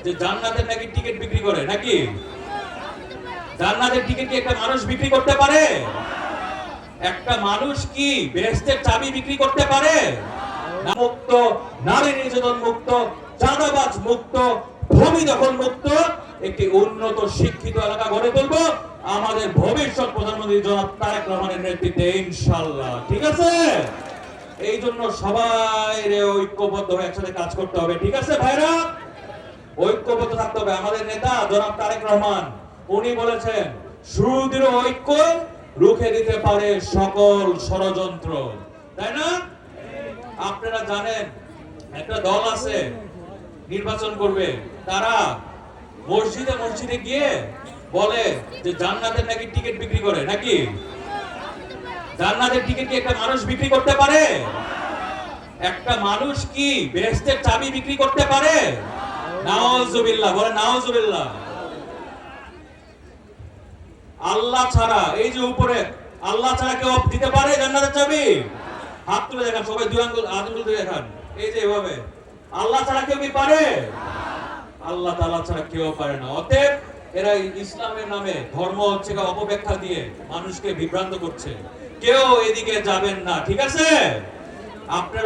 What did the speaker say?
যে জান্নাতের নাকি টিকিট বিক্রি করে নাকি? জান্নাতের টিকিট কি একটা মানুষ বিক্রি করতে পারে? একটা মানুষ কি বেহেশতের চাবি বিক্রি করতে পারে? মুক্ত, নারী নির্যাতন মুক্ত, চাঁদাবাজ মুক্ত, ভূমি দখল মুক্ত একটি উন্নত শিক্ষিত এলাকা গড়ে তুলবো আমাদের ভবিষ্যৎ প্রধানমন্ত্রী জনাব তারেক রহমানের নেতৃত্বে ইনশাআল্লাহ। ঠিক আছে? এই জন্য সবাই ঐক্যবদ্ধ হয়ে একসাথে কাজ করতে হবে। ঠিক আছে ভাইরা? ঐক্যবদ্ধ থাকতে হবে। আমাদের নেতা জনাব তারেক রহমান উনি বলেছেন সুদৃঢ় ঐক্য রুখে দিতে পারে সকল ষড়যন্ত্র, তাই না? আপনারা জানেন একটা দল আছে নির্বাচন করবে, তারা মসজিদে মসজিদে গিয়ে বলে যে জান্নাতের নাকি টিকিট বিক্রি করে নাকি? জান্নাতের টিকিট কি একটা মানুষ বিক্রি করতে পারে? একটা মানুষ কি বেহেশতের চাবি বিক্রি করতে পারে? নাউজুবিল্লাহ, বলে নাউজুবিল্লাহ। আল্লাহ ছাড়া, এই যে উপরে আল্লাহ ছাড়া কেউ দিতে পারে জান্নাতের চাবি? হাত তুলে দেখান সবাই, দুই আঙ্গুল আঙ্গুল তুলে দেখান, এই যে এভাবে। আল্লাহ ছাড়া কেউ কি পারে? আল্লাহ তাআলা ছাড়া কেউ পারে না। অতএব এরা ইসলামের নামে ধর্ম হচ্ছে অপব্যাখ্যা দিয়ে মানুষকে বিভ্রান্ত করছে। কেউ এদিকে যাবেন না। ঠিক আছে? আপনারা